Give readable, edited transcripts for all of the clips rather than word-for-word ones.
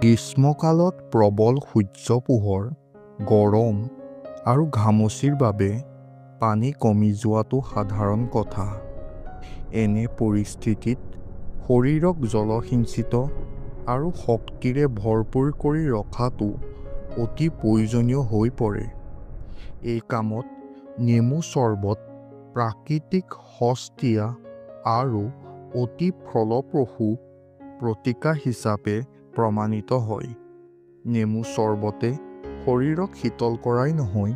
গ্ৰীষ্মকালত প্ৰবল সূৰ্য পোহৰ, গৰম আৰু ঘামচিৰ বাবে পানী কমি যোৱাটো সাধাৰণ কথা। এনে পৰিস্থিতিত শৰীৰক জলসিঞ্চিত আৰু শক্তিৰে ভৰপূৰ কৰি ৰখাটো অতি প্ৰয়োজনীয় হৈ পৰে। এই কামত নেমু চৰ্বত প্ৰাকৃতিক সস্তীয়া আৰু অতি ফলপ্ৰসূ প্ৰতিকাৰ হিচাপে প্ৰমাণিত হয়। নেমু চৰ্বতে শৰীৰক শীতল কৰাই নহয়,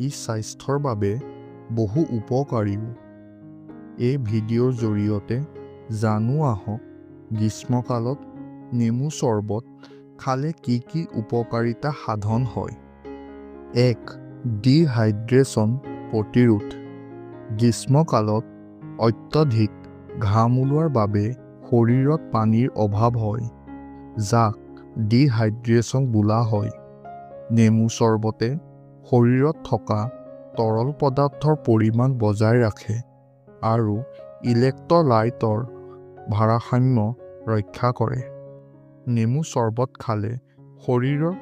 ই স্বাস্থ্যৰ বাবে বহু উপকাৰীও। এই ভিডিঅ'ৰ জৰিয়তে জানো আহক গ্ৰীষ্মকালত নেমু চৰ্বত খালে কি কি উপকাৰিতা সাধন হয়। 1. ডিহাইড্ৰেশ্যন প্ৰতিৰোধ। গ্ৰীষ্মকালত অত্যধিক ঘাম ওলোৱাৰ বাবে শৰীৰত পানীৰ অভাৱ হয়, যাক ডিহাইড্ৰেশ্যন বোলা হয়। নেমু চৰ্বতে শৰীৰত থকা তৰল পদাৰ্থৰ পৰিমাণ বজাই ৰাখে আৰু ইলেক্ট্ৰলাইটৰ ভাৰসাম্য ৰক্ষা কৰে। নেমু চৰ্বত খালে শৰীৰৰ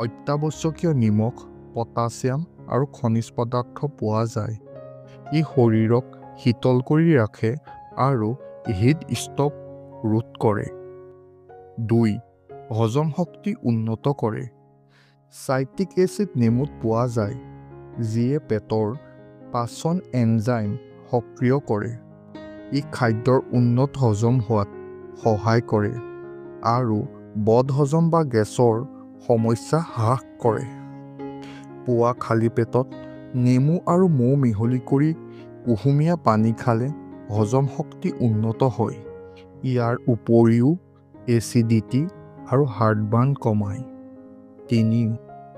অত্যাৱশ্যকীয় নিমখ, পটাছিয়াম আৰু খনিজ পদাৰ্থ পোৱা যায়। ই শৰীৰক শীতল কৰি ৰাখে আৰু হিট ষ্ট্ৰোক ৰোধ কৰে। 2. হজম শক্তি উন্নত কৰে। চাইট্ৰিক এচিড নেমুত পোৱা যায়, যিয়ে পেটৰ পাচন এনজাইম সক্ৰিয় কৰে। ই খাদ্যৰ উন্নত হজম হোৱাত সহায় কৰে আৰু বদহজম বা গেছৰ সমস্যা হ্ৰাস কৰে। পুৱা খালী পেটত নেমু আৰু মৌ মিহলি কৰি কুহুমীয়া পানী খালে হজম শক্তি উন্নত হয়। ইয়াৰ উপৰিও এচিডিটি আৰু হাৰ্টবাৰ্ণ কমায়। 3.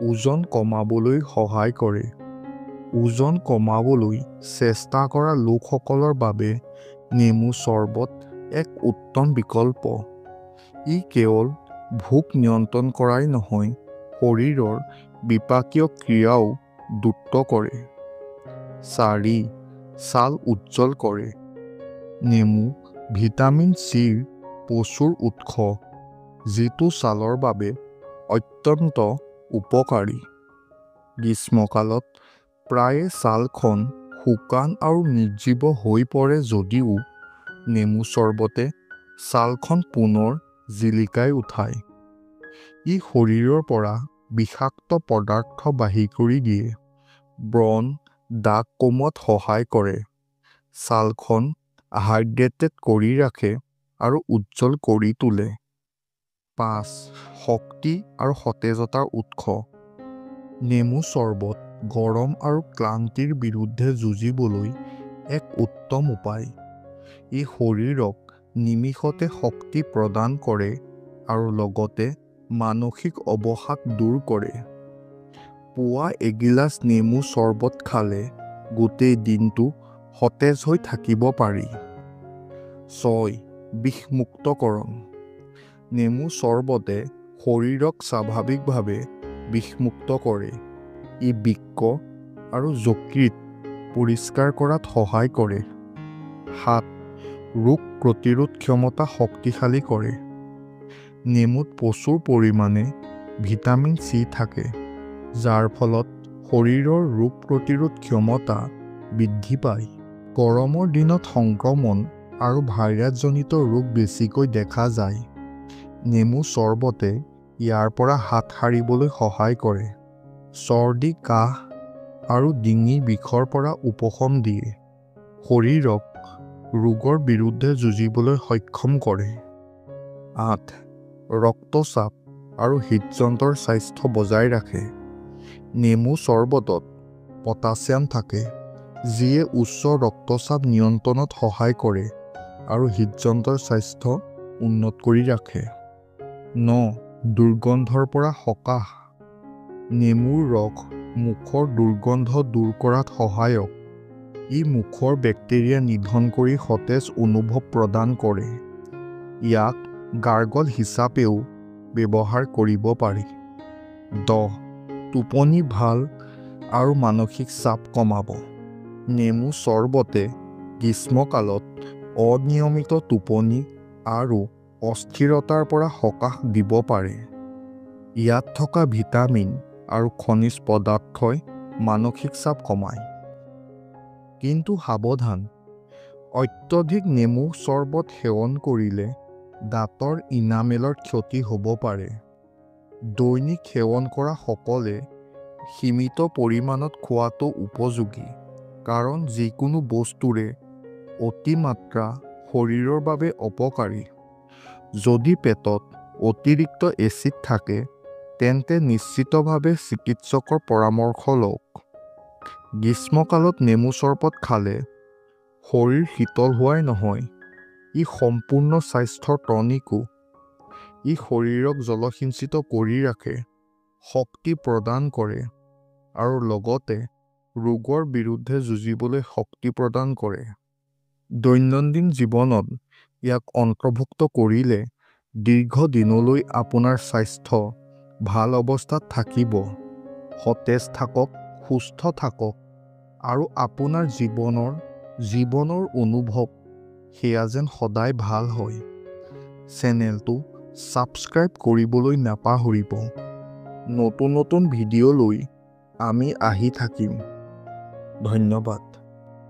ওজন কমাবলৈ সহায় কৰে। ওজন কমাবলৈ চেষ্টা কৰা লোকসকলৰ বাবে নেমু চৰ্বত এক উত্তম বিকল্প। ই কেৱল ভোক নিয়ন্ত্ৰণ কৰাই নহয়, শৰীৰৰ বিপাকীয় ক্ৰিয়াও দ্ৰুত কৰে। 4. ছাল উজ্জ্বল কৰে। নেমু ভিটামিন চিৰ প্ৰচুৰ উৎস, যিটো ছালৰ বাবে অত্যন্ত উপকাৰী। গ্ৰীষ্মকালত প্ৰায়ে ছালখন শুকান আৰু নিৰ্জীৱ হৈ পৰে যদিও নেমু চৰ্বতে ছালখন পুনৰ জিলিকাই উঠায়। ই শৰীৰৰ পৰা বিষাক্ত পদাৰ্থ বাহিৰ কৰি দিয়ে, ব্ৰণ, দাগ কমোৱাত সহায় কৰে, ছালখন হাইড্ৰেটেড কৰি ৰাখে আৰু উজ্জ্বল কৰি তোলে। 5. শক্তি আৰু সতেজতাৰ উৎস। নেমু চৰ্বত গৰম আৰু ক্লান্তিৰ বিৰুদ্ধে যুঁজিবলৈ এক উত্তম উপায়। ই শৰীৰক নিমিষতে শক্তি প্ৰদান কৰে আৰু লগতে মানসিক অৱসাদ দূৰ কৰে। পুৱা এগিলাচ নেমু চৰ্বত খালে গোটেই দিনটো সতেজ হৈ থাকিব পাৰি। 6. বিষমুক্তকৰণ। নেমু চৰ্বতে শৰীৰক স্বাভাৱিকভাৱে বিষমুক্ত কৰে। ই বৃক্ক আৰু যকৃত পৰিষ্কাৰ কৰাত সহায় কৰে। 7. ৰোগ প্ৰতিৰোধ ক্ষমতা শক্তিশালী কৰে। নেমুত প্ৰচুৰ পৰিমাণে ভিটামিন চি থাকে, যাৰ ফলত শৰীৰৰ ৰোগ প্ৰতিৰোধ ক্ষমতা বৃদ্ধি পায়। গৰমৰ দিনত সংক্ৰমণ আৰু ভাইৰাছজনিত ৰোগ বেছিকৈ দেখা যায়। নেমু চৰ্বতে ইয়াৰ পৰা হাত সাৰিবলৈ সহায় কৰে। চৰ্দি, কাহ আৰু ডিঙিৰ বিষৰ পৰা উপশম দিয়ে, শৰীৰক ৰোগৰ বিৰুদ্ধে যুঁজিবলৈ সক্ষম কৰে। 8. ৰক্তচাপ আৰু হৃদযন্ত্ৰৰ স্বাস্থ্য বজাই ৰাখে। নেমু চৰ্বতত পটাছিয়াম থাকে, যিয়ে উচ্চ ৰক্তচাপ নিয়ন্ত্ৰণত সহায় কৰে আৰু হৃদযন্ত্ৰৰ স্বাস্থ্য উন্নত কৰি ৰাখে। 9. দুৰ্গন্ধৰ পৰা সকাহ। নেমুৰ ৰস মুখৰ দুৰ্গন্ধ দূৰ কৰাত সহায়ক। ই মুখৰ বেক্টেৰিয়া নিধন কৰি সতেজ অনুভৱ প্ৰদান কৰে। ইয়াক গাৰ্গল হিচাপেও ব্যৱহাৰ কৰিব পাৰি। 10. টোপনি ভাল আৰু মানসিক চাপ কমাব। নেমু চৰ্বতে গ্ৰীষ্মকালত অনিয়মিত টোপনি আৰু অস্থিৰতাৰ পৰা সকাহ দিব পাৰে। ইয়াত থকা ভিটামিন আৰু খনিজ পদাৰ্থই মানসিক চাপ কমায়। কিন্তু সাৱধান, অত্যধিক নেমু চৰ্বত সেৱন কৰিলে দাঁতৰ ইনামেলৰ ক্ষতি হ'ব পাৰে। দৈনিক সেৱন কৰা সকলে সীমিত পৰিমাণত খোৱাটো উপযোগী, কাৰণ যিকোনো বস্তুৰে অতিমাত্ৰা শৰীৰৰ বাবে অপকাৰী। যদি পেটত অতিৰিক্ত এচিড থাকে, তেন্তে নিশ্চিতভাৱে চিকিৎসকৰ পৰামৰ্শ লওক। গ্ৰীষ্মকালত নেমু চৰ্বত খালে শৰীৰ শীতল হোৱাই নহয়, ই সম্পূৰ্ণ স্বাস্থ্যৰ টনিকো। ই শৰীৰক জলসিঞ্চিত কৰি ৰাখে, শক্তি প্ৰদান কৰে আৰু লগতে ৰোগৰ বিৰুদ্ধে যুঁজিবলৈ শক্তি প্ৰদান কৰে। দৈনন্দিন জীৱনত ইয়াক অন্তৰ্ভুক্ত কৰিলে দীৰ্ঘদিনলৈ আপোনাৰ স্বাস্থ্য ভাল অৱস্থাত থাকিব। সতেজ থাকক, সুস্থ থাকক আৰু আপোনাৰ জীৱনৰ অনুভৱ সেয়া যেন সদায় ভাল হয়। চেনেলটো ছাবস্ক্ৰাইব কৰিবলৈ নাপাহৰিব। নতুন ভিডিঅ' লৈ আমি আহি থাকিম। ধন্যবাদ।